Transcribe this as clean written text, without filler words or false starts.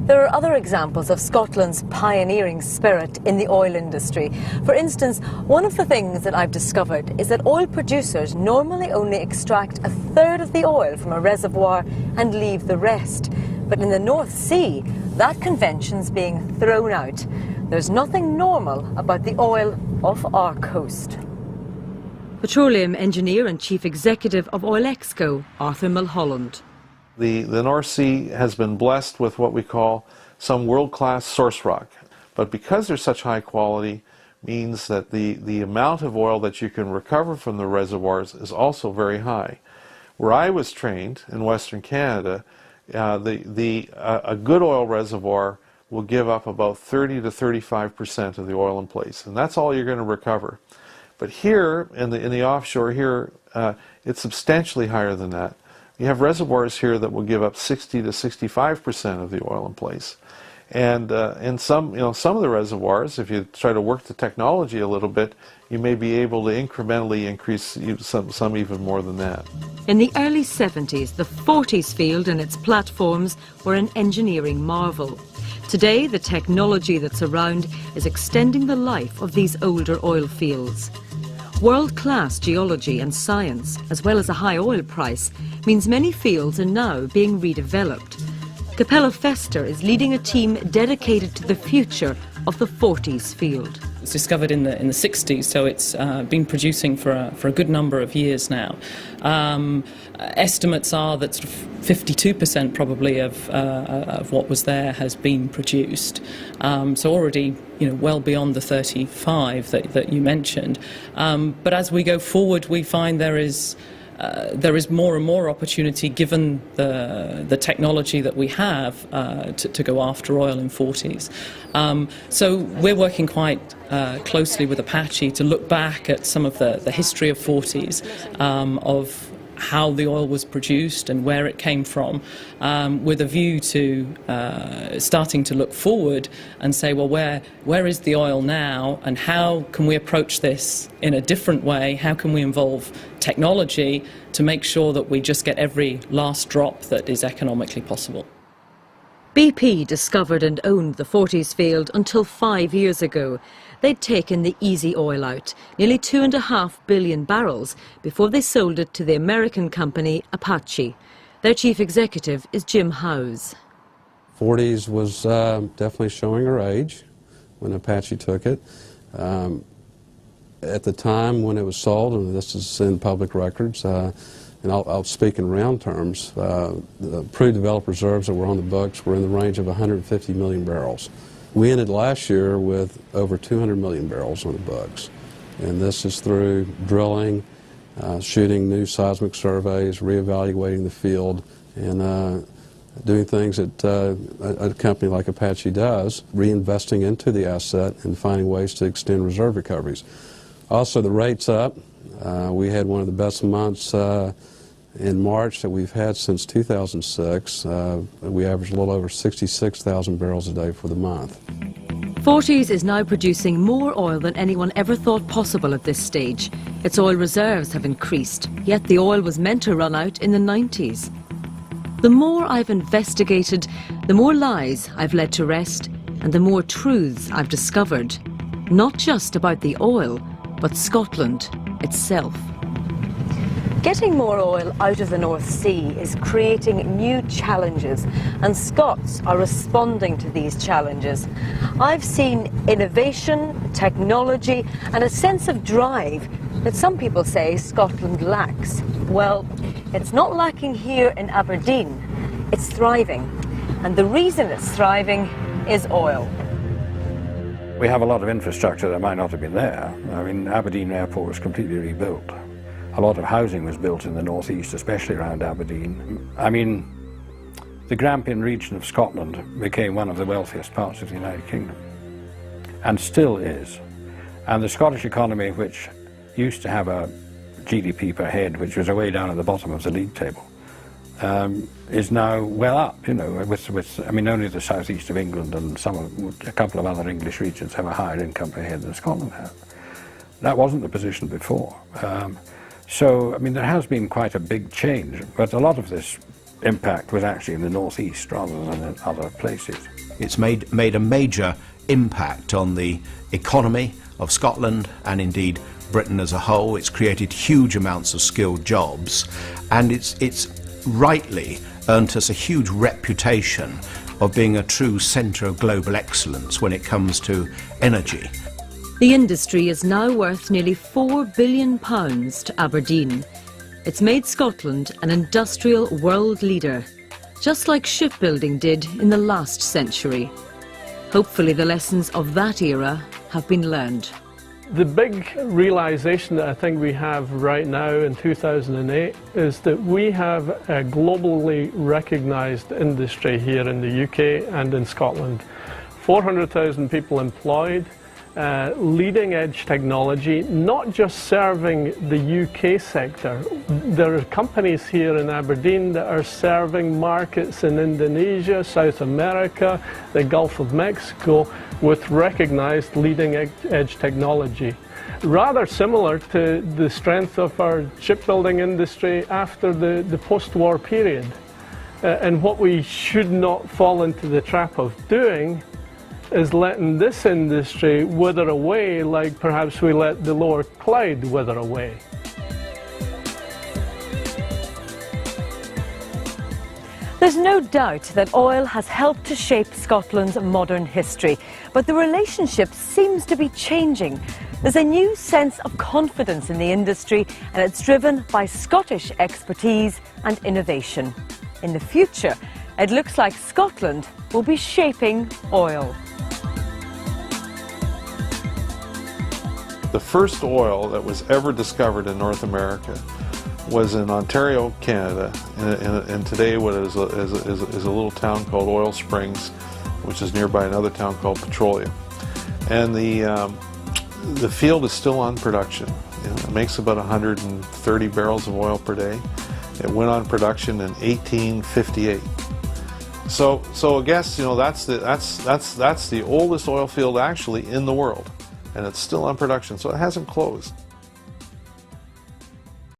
There are other examples of Scotland's pioneering spirit in the oil industry. For instance, one of the things that I've discovered is that oil producers normally only extract a third of the oil from a reservoir and leave the rest. But in the North Sea, that convention's being thrown out. There's nothing normal about the oil off our coast. Petroleum engineer and chief executive of Oil Exco, Arthur Mulholland. The North Sea has been blessed with what we call some world-class source rock. But because they're such high quality, means that the amount of oil that you can recover from the reservoirs is also very high. Where I was trained in Western Canada, a good oil reservoir will give up about 30 to 35% of the oil in place, and that's all you're going to recover. But here, in the offshore here, it's substantially higher than that. You have reservoirs here that will give up 60 to 65% of the oil in place. And in some of the reservoirs, if you try to work the technology a little bit, you may be able to incrementally increase some even more than that. In the early 70s, the Forties field and its platforms were an engineering marvel. Today, the technology that's around is extending the life of these older oil fields. World-class geology and science, as well as a high oil price, means many fields are now being redeveloped. Capella Fester is leading a team dedicated to the future of the Forties field. It was discovered in the 60s, so it's been producing for a good number of years now. Estimates are that sort of 52% probably of what was there has been produced. So already, well beyond the 35 that you mentioned. But as we go forward, we find there is more and more opportunity, given the technology that we have, to go after oil in Forties. So we're working quite closely with Apache to look back at some of the history of Forties, of how the oil was produced and where it came from, with a view to starting to look forward and say, well, where is the oil now, and how can we approach this in a different way? How can we involve technology to make sure that we just get every last drop that is economically possible? BP discovered and owned the Forties field until 5 years ago. They'd taken the easy oil out, nearly 2.5 billion barrels, before they sold it to the American company Apache. Their chief executive is Jim Howes. Forties was definitely showing her age when Apache took it. At the time when it was sold, and this is in public records, and I'll speak in round terms, the proved developed reserves that were on the books were in the range of 150 million barrels. We ended last year with over 200 million barrels on the books, and this is through drilling, shooting new seismic surveys, reevaluating the field, and doing things that a company like Apache does, reinvesting into the asset and finding ways to extend reserve recoveries. Also, the rate's up. We had one of the best months in March that we've had since 2006. We averaged a little over 66,000 barrels a day for the month. Forties is now producing more oil than anyone ever thought possible at this stage. Its oil reserves have increased, yet the oil was meant to run out in the 90s. The more I've investigated, the more lies I've led to rest, and the more truths I've discovered. Not just about the oil, but Scotland itself. Getting more oil out of the North Sea is creating new challenges, and Scots are responding to these challenges. I've seen innovation, technology, and a sense of drive that some people say Scotland lacks. Well, it's not lacking here in Aberdeen, it's thriving. And the reason it's thriving is oil. We have a lot of infrastructure that might not have been there. I mean, Aberdeen Airport was completely rebuilt. A lot of housing was built in the northeast, especially around Aberdeen. I mean, the Grampian region of Scotland became one of the wealthiest parts of the United Kingdom, and still is. And the Scottish economy, which used to have a GDP per head, which was way down at the bottom of the league table, is now well up, I mean, only the southeast of England and a couple of other English regions have a higher income per head than Scotland has. That wasn't the position before. So, I mean, there has been quite a big change, but a lot of this impact was actually in the northeast rather than in other places. It's made a major impact on the economy of Scotland and indeed Britain as a whole. It's created huge amounts of skilled jobs, and it's rightly earned us a huge reputation of being a true centre of global excellence when it comes to energy. The industry is now worth nearly £4 billion to Aberdeen. It's made Scotland an industrial world leader, just like shipbuilding did in the last century. Hopefully the lessons of that era have been learned. The big realisation that I think we have right now in 2008 is that we have a globally recognised industry here in the UK and in Scotland. 400,000 people employed, leading edge technology, not just serving the UK sector. There are companies here in Aberdeen that are serving markets in Indonesia, South America, the Gulf of Mexico, with recognised leading edge technology. Rather similar to the strength of our shipbuilding industry after the post-war period. And what we should not fall into the trap of doing is letting this industry wither away like perhaps we let the Lower Clyde wither away. There's no doubt that oil has helped to shape Scotland's modern history, but the relationship seems to be changing. There's a new sense of confidence in the industry, and it's driven by Scottish expertise and innovation. In the future, it looks like Scotland will be shaping oil. The first oil that was ever discovered in North America was in Ontario, Canada, and today what is a little town called Oil Springs, which is nearby another town called Petroleum. And the field is still on production. It makes about 130 barrels of oil per day. It went on production in 1858. So I guess that's the oldest oil field actually in the world, and it's still on production, so it hasn't closed.